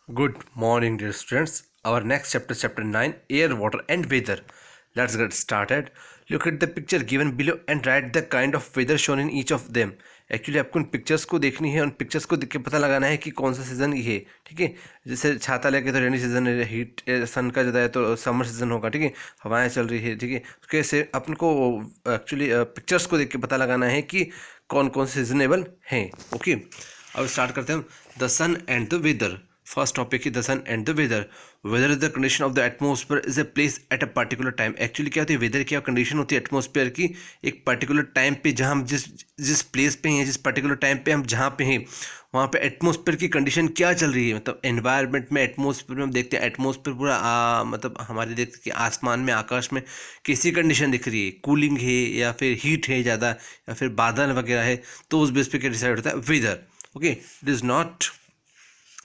Good morning, dear students. Our next chapter, chapter 9, Air, Water, and Weather. Let's get started. Look at the picture given below and write the kind of weather shown in each of them. Actually आपको उन pictures को देखनी है, उन pictures को देख के पता लगाना है कि कौन सा सीज़न ये है. ठीक है, जैसे छाता लेके तो रेनी सीज़न है, हीट सन का ज़्यादा है तो समर सीज़न होगा. ठीक है, हवाएं चल रही है. ठीक है, कैसे अपन को एक्चुअली पिक्चर्स को देख के पता लगाना है कि कौन कौन से सीजनेबल हैं. ओके, अब स्टार्ट करते हैं. The sun and the weather. First topic है the sun and the weather. Weather is the condition of the atmosphere is a place at a particular time. Actually क्या होती है, वेदर क्या condition होती है एटमॉस्फेयर की एक पर्टिकुलर टाइम पे, जहाँ हम जिस जिस प्लेस पे हैं, जिस पर्टिकुलर टाइम पे हम जहाँ पे हैं वहाँ पे एटमॉस्फेयर की कंडीशन क्या चल रही है. मतलब एनवायरनमेंट में एटमॉस्फेयर में हम देखते हैं एटमॉस्फेयर पूरा मतलब हमारे देखते हैं कि आसमान में आकाश में कैसी कंडीशन दिख रही है, कूलिंग है या फिर हीट है ज़्यादा या फिर बादल वगैरह है, तो उस बेस पे क्या डिसाइड होता है weather. Okay, it is not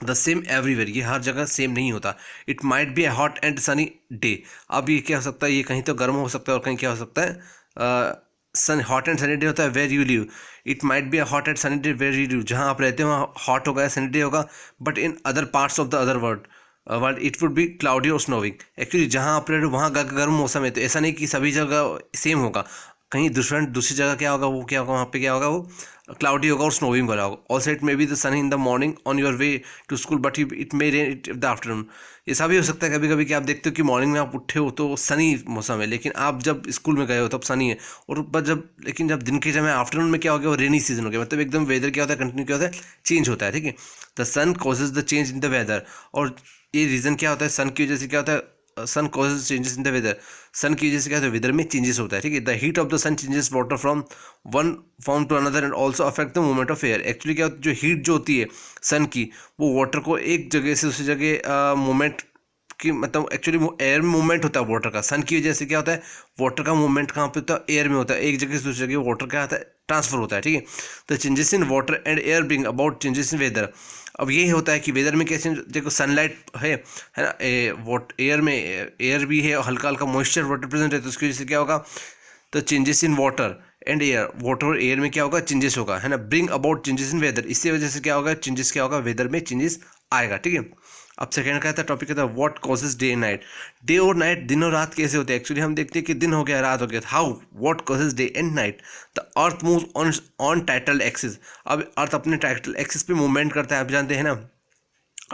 the same everywhere. ये हर जगह सेम नहीं होता. It might be a hot and sunny day. अब ये क्या हो सकता है, ये कहीं तो गर्म हो सकता है और कहीं क्या हो सकता है sun hot and sunny day होता है where you live. It might be a hot and sunny day where you live. जहाँ आप रहते हो वहाँ हॉट होगा या सनी डे होगा, but in other parts of the other world it would be cloudy और स्नोविंग. एक्चुअली जहाँ आप रह रहे हो वहाँ गर्म मौसम है, तो ऐसा नहीं कि सभी जगह सेम होगा. कहीं दूसरी जगह क्या होगा, वो क्या होगा, वहाँ पे क्या होगा, वो क्लाउडी होगा और स्नोविंग वाला होगा. Also it may be the sun in the morning on your way to school but it may rain it the afternoon. ऐसा भी हो सकता है कभी कभी कि आप देखते हो कि मॉर्निंग में आप उठे हो तो सनी मौसम है, लेकिन आप जब स्कूल में गए हो तब सनी है. और बस जब दिन के समय आफ्टरनून में क्या हो गया, वो रेनी सीजन हो गया. मतलब एकदम वेदर क्या होता है, कंटिन्यू क्या होता है, चेंज होता है. ठीक है, the sun causes the change in the weather. और ये रीज़न क्या होता है, सन की वजह से क्या होता है, sun causes changes in the weather. Sun की वजह से क्या होता है, वेदर में चेंजेस होता है. ठीक है, the heat of the sun changes water from one form to another and also affect the movement of air. Actually क्या होता है, जो हीट जो होती है सन की, वो वाटर को एक जगह से दूसरी जगह मूवमेंट की, मतलब एक्चुअली एयर में मूवमेंट होता है वाटर का. सन की वजह से क्या होता है, वाटर का मूवमेंट कहाँ पे होता है, एयर में होता है. एक जगह से दूसरी जगह वाटर क्या होता है, ट्रांसफर होता है. ठीक है, the changes in water and air bring about changes in weather. अब ये होता है कि वेदर में कैसे, देखो सनलाइट है ना, वॉट एयर में एयर भी है, हल्का हल्का मॉइस्चर वाटर प्रेजेंट है, तो उसकी वजह से क्या होगा, तो changes in water and air, water और एयर में क्या होगा, चेंजेस होगा, है ना. Bring about changes in weather, इसी वजह से क्या होगा, चेंजेस क्या होगा, वेदर में चेंजेस आएगा. ठीक है, अब सेकंड का था टॉपिक का था what causes day and night. Day और नाइट, दिन और रात कैसे होते हैं. एक्चुअली हम देखते हैं कि दिन हो गया रात हो गया. How, what causes day and night. The earth move on title axis. अब अर्थ अपने टाइटल एक्सिस पे मूवमेंट करता है, आप जानते हैं ना.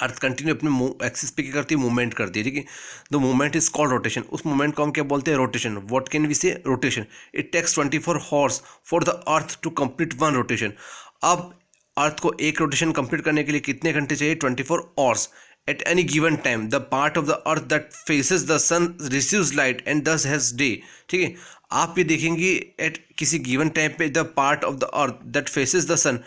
अर्थ कंटिन्यू अपने एक्सिस पे क्या करती है, मूवमेंट करती है. ठीक है, the movement is called rotation. उस मूवमेंट को हम क्या बोलते हैं, rotation. What can we say, rotation. It takes 24 hours for the earth to complete one rotation. अब अर्थ को एक रोटेशन कंप्लीट करने के लिए कितने घंटे चाहिए, 24 hours. At any given time the part of the earth that faces the sun receives light and दस हैज डे. ठीक है, आप ये देखेंगे एट किसी गिवन टाइम पे the part of the earth that faces the sun,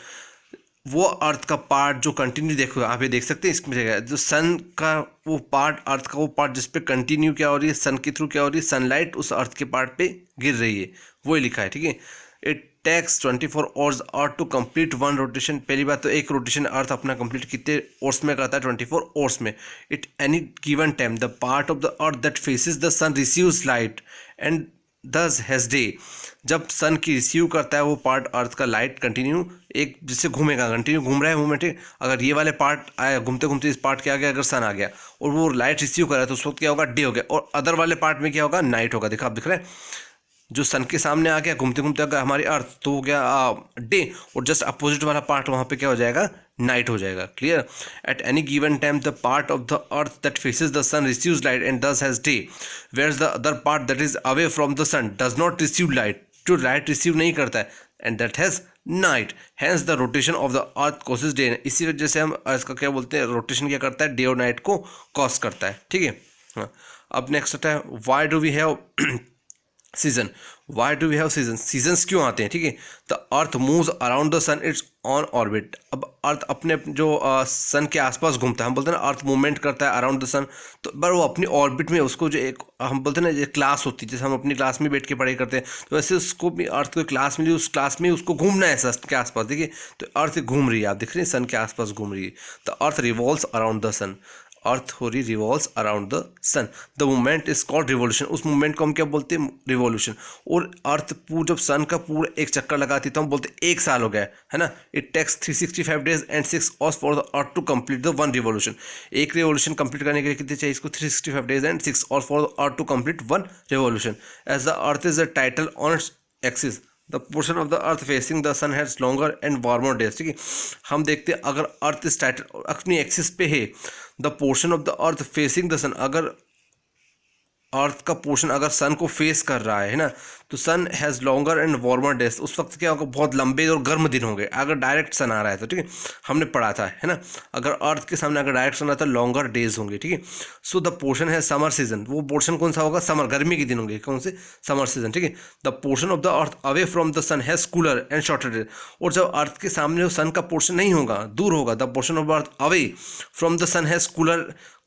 वो earth का पार्ट जो कंटिन्यू, देखो आप ये देख सकते हैं इसमें जगह जो सन का वो पार्ट, अर्थ का वो पार्ट जिस पे कंटिन्यू क्या हो रही है, सन के थ्रू क्या हो रही है, सनलाइट उस अर्थ के पार्ट पे गिर रही है, वही लिखा है. ठीक है, it takes 24 hours earth to complete one rotation. पहली बात तो एक रोटेशन अर्थ अपना कंप्लीट कितने आवर्स में करता है, 24 आवर्स में. It any given time the part of the earth that faces the sun receives light and दस हैज डे. जब सन की रिसीव करता है वो पार्ट अर्थ का लाइट कंटिन्यू एक जिससे घूमेगा, कंटिन्यू घूम रहा है मूवमेंट. अगर ये वाले पार्ट आया घूमते घूमते इस पार्ट के आगे अगर सन आ गया और वो लाइट रिसीव कर रहा है तो उस वक्त क्या होगा, डे हो गया. और अदर वाले पार्ट में क्या होगा, नाइट होगा. देखो आप दिख रहे हैं, जो सन के सामने आ गया घूमते घूमते अगर हमारी अर्थ, तो हो गया डे. और जस्ट अपोजिट वाला पार्ट वहाँ पे क्या हो जाएगा, नाइट हो जाएगा. Clear. At any given time the part of the earth that faces the sun receives light and दस has day, whereas the other part that is away from the sun does not receive light, जो light receive नहीं करता है, and that has night. Hence the rotation of the earth causes day. इसी वजह से हम इसका क्या बोलते हैं, रोटेशन क्या करता है, डे और नाइट को कॉज करता है. ठीक है, हाँ. अब नेक्स्ट आता है why do we have season. Why do we have season, seasons क्यों आते हैं. ठीक है, the earth moves around the sun its on orbit. अब अर्थ अपने जो सन के आसपास घूमता है, हम बोलते हैं ना अर्थ मूवमेंट करता है अराउंड द सन, तो पर वो अपनी ऑर्बिट में, उसको जो एक हम बोलते हैं ना, एक क्लास होती है जैसे हम अपनी क्लास में बैठ के पढ़ाई करते हैं, तो वैसे उसको भी अर्थ को क्लास मिली, उस क्लास में उसको घूमना है सन के आसपास. देखिए, तो अर्थ घूम रही है, आप देख रहे हैं सन के आसपास घूम रही है. The earth revolves around the sun. Earth हो रही revolves around the sun, the movement is called revolution. उस मूवमेंट को हम क्या बोलते हैं, रिवॉल्यूशन। और अर्थ जब सन का पूरा एक चक्कर लगाती है तो हम बोलते हैं 1 साल हो गया है ना। It takes 365 days and 6 hours for the earth to complete the 1 revolution. एक रिवॉल्यूशन कंप्लीट करने के लिए कितने चाहिए इसको, 365 days and 6 hours for the earth to complete 1 revolution. As the earth is the tilted on its axis, the portion of the earth facing the sun has longer and warmer days. ठीक है, हम देखते हैं अगर अर्थ इस title अपनी axis पे है, the portion of the earth facing the sun, अगर अर्थ का पोर्शन अगर सन को फेस कर रहा है ना, तो sun has longer and warmer days. उस वक्त क्या होगा, बहुत लंबे और गर्म दिन होंगे अगर डायरेक्ट सन आ रहा है तो। ठीक है, हमने पढ़ा था है ना, अगर अर्थ के सामने अगर डायरेक्ट सन आता है लॉन्गर डेज होंगे। ठीक है, सो द पोर्शन है समर सीजन, वो पोर्शन कौन सा होगा, समर, गर्मी के दिन होंगे, कौन से, समर सीजन। ठीक है, the portion of the earth away from the sun has cooler and shorter days. और जब अर्थ के सामने सन का पोर्शन नहीं होगा, दूर होगा, the portion of earth away from the sun has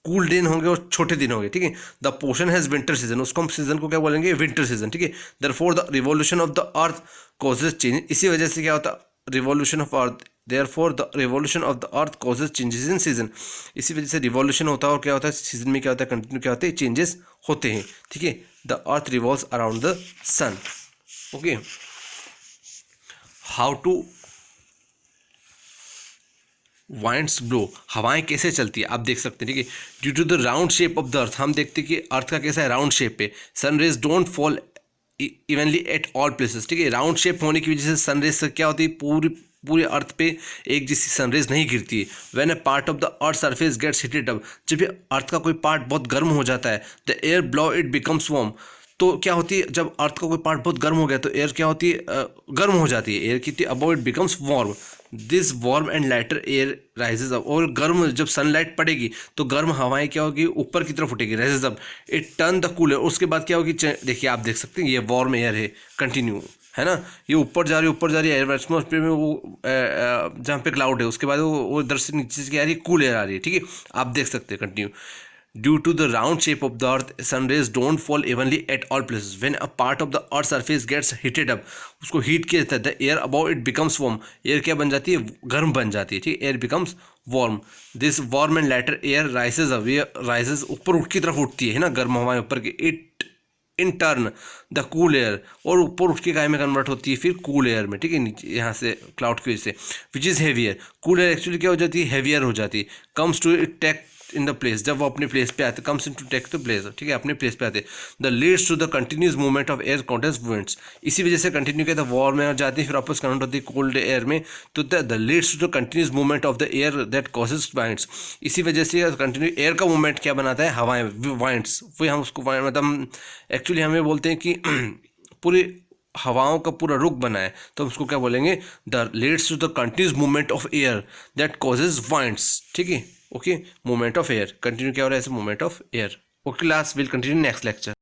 cool दिन होंगे और छोटे दिन होंगे। ठीक है, the portion has winter season, उसको हम सीजन को क्या बोलेंगे, विंटर सीजन। ठीक है, therefore the revolution of the earth causes change, इसी वजह से क्या होता है revolution of earth, therefore the revolution of the earth causes changes in season. इसी वजह से रिवॉल्यूशन होता है और क्या होता है सीजन में क्या होता है, कंटिन्यू क्या होते हैं, चेंजेस होते हैं। ठीक है, the earth revolves around the sun. Okay, how to winds blow, हवाएं कैसे चलती है आप देख सकते हैं। ठीक है, due to the round shape of the earth, हम देखते हैं कि अर्थ का कैसा है, राउंड शेप पे। Sun rays don't fall evenly at all places. ठीक है, राउंड शेप होने की वजह से सन रेज क्या होती है, पूरे अर्थ पे एक जैसी सनरेज नहीं गिरती है। When a part of the earth surface gets heated up, जब अर्थ का कोई पार्ट बहुत गर्म हो जाता है, the air blow it becomes warm. तो क्या होती है, जब अर्थ का कोई पार्ट बहुत गर्म हो गया तो एयर क्या होती है, गर्म हो जाती है, एयर की above it becomes warm. This warm and lighter air rises up, और गर्म जब सनलाइट पड़ेगी तो गर्म हवाएं क्या होगी, ऊपर की तरफ उठेगी, rises up. It turn the cooler, उसके बाद क्या होगी, देखिए आप देख सकते हैं ये वार्म एयर है, कंटिन्यू है ना, ये ऊपर जा रही है एयर एटमॉस्फेयर में, वो जहाँ पे क्लाउड है उसके बाद वो इधर से नीचे से आ रही है, कूल एयर आ रही है। ठीक है, आप देख सकते हैं continue. Due to the round shape of the earth, sun rays don't fall evenly at all places. When a part of the earth surface gets heated up, उसको हीट किया जाता है, the air above it becomes warm. Air क्या बन जाती है, गर्म बन जाती है। ठीक, air becomes warm. This warm and lighter air rises up, rises ऊपर उठ की तरफ उठती है ना, गर्म हवाएं ऊपर की। It in turn the cool air, और ऊपर उठ के काय में कन्वर्ट होती है फिर कूल एयर में। ठीक है, नीचे यहाँ से क्लाउड की वजह से, which is heavier. Cool air actually क्या हो जाती है, हैवियर हो जाती है। Comes to it take in the place, जब वो अपने प्लेस पे आते, comes in to take the place. ठीक है, अपने प्लेस पे आते। The leads to the continuous movement of air constant movements, इसी वजह से कंटिन्यू कहते हैं वॉर में जाती है, फिर वापस कन्वर्ट होती है कोल्ड एयर में। तो the leads to the continuous movement of the air that causes winds, इसी वजह से कंटिन्यू एयर का मूवमेंट क्या बनाता है, हवाएं, वाइंड्स। वही हम उसको मतलब एक्चुअली हमें बोलते हैं कि पूरी हवाओं का पूरा रुख बना है, तो हम उसको क्या बोलेंगे, the leads to the continuous movement of air that causes winds. ठीक है, okay, movement of air, continue क्या हो रहा है, movement of air. Okay class, will continue next lecture.